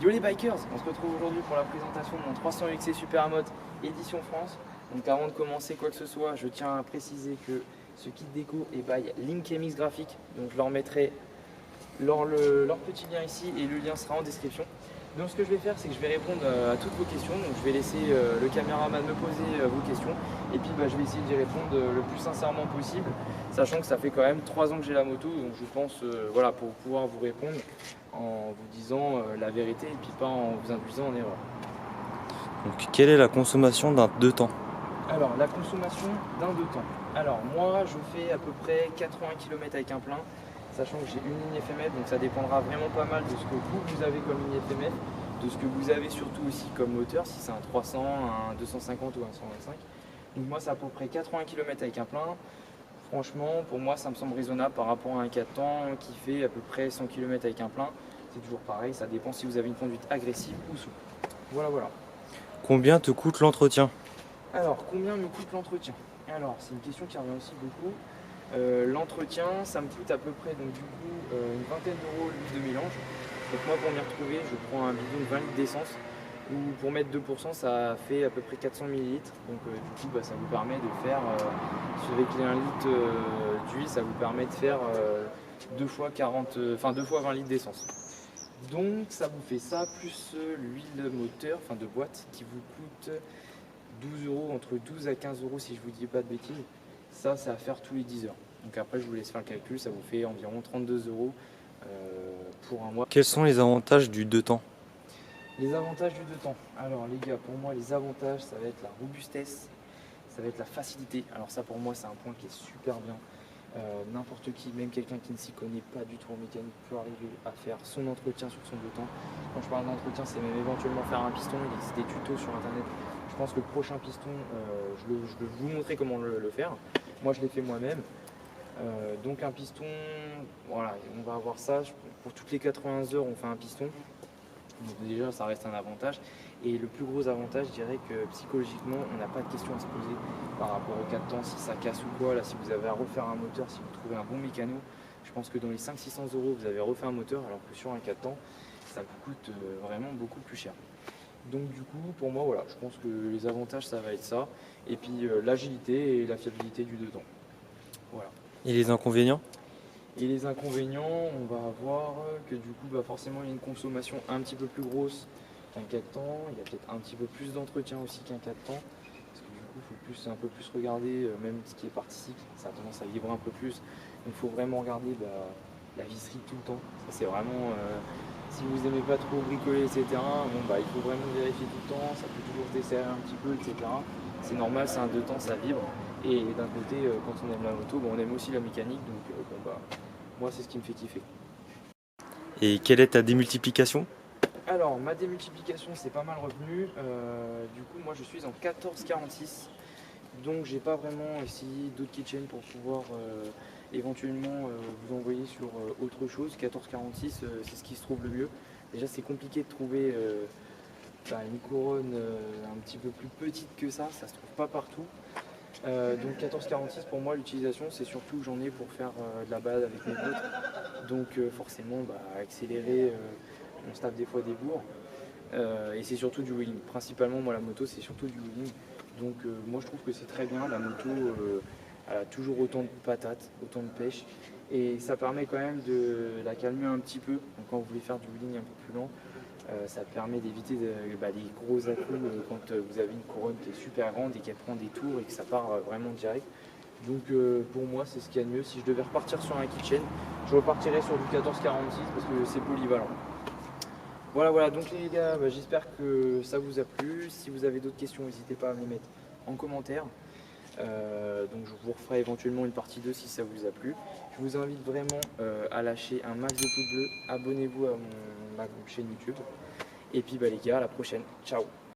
Yo les bikers, on se retrouve aujourd'hui pour la présentation de mon 300 UXC Supermode édition France. Donc avant de commencer quoi que ce soit, je tiens à préciser que ce kit déco est by Link MX Graphics. Donc je leur mettrai leur petit lien ici et le lien sera en description. Donc ce que je vais faire, c'est que je vais répondre à toutes vos questions. Donc je vais laisser le caméraman me poser vos questions et puis je vais essayer d'y répondre le plus sincèrement possible, sachant que ça fait quand même 3 ans que j'ai la moto, donc je pense voilà, pour pouvoir vous répondre en vous disant la vérité et puis pas en vous induisant en erreur. Donc, quelle est la consommation d'un 2 temps? Alors la consommation d'un 2 temps. Alors moi je fais à peu près 80 km avec un plein, sachant que j'ai une ligne FMF, donc ça dépendra vraiment pas mal de ce que vous avez comme ligne FMF, de ce que vous avez surtout aussi comme moteur, si c'est un 300, un 250 ou un 125. Donc moi c'est à peu près 80 km avec un plein. Franchement pour moi ça me semble raisonnable par rapport à un 4 temps qui fait à peu près 100 km avec un plein. C'est toujours pareil, ça dépend si vous avez une conduite agressive ou souple. Voilà voilà. Combien te coûte l'entretien? Alors, combien me coûte l'entretien? Alors, c'est une question qui revient aussi beaucoup. L'entretien, ça me coûte à peu près donc, du coup, une vingtaine d'euros l'huile de mélange. Donc moi, pour m'y retrouver, je prends un bidon de 20 litres d'essence. Ou pour mettre 2%, ça fait à peu près 400 ml. Donc du coup, ça vous permet de faire, avec les 1 litre d'huile, ça vous permet de faire 2 fois 40, enfin 2 fois 20 litres d'essence. Donc ça vous fait ça, plus l'huile moteur, enfin de boîte, qui vous coûte 12 euros, entre 12 à 15 euros si je vous dis pas de bêtises. Ça, c'est à faire tous les 10 heures. Donc après, je vous laisse faire le calcul, ça vous fait environ 32 euros pour un mois. Quels sont les avantages du 2 temps? Les avantages du 2 temps. Alors les gars, pour moi, les avantages, ça va être la robustesse, ça va être la facilité. Alors ça, pour moi, c'est un point qui est super bien. N'importe qui, même quelqu'un qui ne s'y connaît pas du tout en mécanique, peut arriver à faire son entretien sur son 2 temps. Quand je parle d'entretien, c'est même éventuellement faire un piston. Il existe des tutos sur internet. Je pense que le prochain piston, je vais vous montrer comment le faire. Moi, je l'ai fait moi-même. Donc un piston, voilà, on va avoir ça. Pour toutes les 80 heures, on fait un piston. Donc déjà, ça reste un avantage. Et le plus gros avantage, je dirais que psychologiquement, on n'a pas de questions à se poser par rapport au 4 temps, si ça casse ou quoi. Là, si vous avez à refaire un moteur, si vous trouvez un bon mécano, je pense que dans les 500-600 euros, vous avez refait un moteur, alors que sur un 4 temps, ça vous coûte vraiment beaucoup plus cher. Donc du coup, pour moi, voilà, je pense que les avantages, ça va être ça. Et puis l'agilité et la fiabilité du 2 temps. Voilà. Et les inconvénients? Et les inconvénients, on va avoir que du coup, forcément, il y a une consommation un petit peu plus grosse qu'un 4 temps. Il y a peut-être un petit peu plus d'entretien aussi qu'un 4 temps. Parce que du coup, il faut un peu plus regarder, même ce qui est partie cycle, ça a tendance à vibrer un peu plus. Donc il faut vraiment regarder la visserie tout le temps. Ça, c'est vraiment, si vous n'aimez pas trop bricoler, etc., il faut vraiment vérifier tout le temps. Ça peut toujours se desserrer un petit peu, etc. C'est normal, c'est un 2 temps, ça vibre. Et d'un côté, quand on aime la moto, on aime aussi la mécanique. Donc moi, c'est ce qui me fait kiffer. Et quelle est ta démultiplication? Alors, ma démultiplication, c'est pas mal revenu. Du coup, moi, je suis en 14-46. Donc, j'ai pas vraiment essayé d'autres kitchens pour pouvoir éventuellement vous envoyer sur autre chose. 14-46, c'est ce qui se trouve le mieux. Déjà, c'est compliqué de trouver une couronne un petit peu plus petite que ça se trouve pas partout. Donc 14-46 pour moi l'utilisation c'est surtout que j'en ai pour faire de la balade avec mes potes. Donc forcément accélérer, on se tape des fois des bourres. Et c'est surtout du wheeling. Principalement moi la moto c'est surtout du wheeling. Donc moi je trouve que c'est très bien, la moto elle a toujours autant de patates, autant de pêche. Et ça permet quand même de la calmer un petit peu. Donc quand vous voulez faire du wheeling un peu plus lent, ça permet d'éviter les gros à-coups quand vous avez une couronne qui est super grande et qu'elle prend des tours et que ça part vraiment direct. Donc pour moi c'est ce qu'il y a de mieux. Si je devais repartir sur un kitchen, je repartirais sur du 14-46 parce que c'est polyvalent. Voilà, donc les gars, j'espère que ça vous a plu. Si vous avez d'autres questions, n'hésitez pas à me les mettre en commentaire. Donc je vous referai éventuellement une partie 2 si ça vous a plu. Je vous invite vraiment à lâcher un max de pouces bleus, abonnez-vous à ma chaîne YouTube. Et puis les gars, à la prochaine, ciao.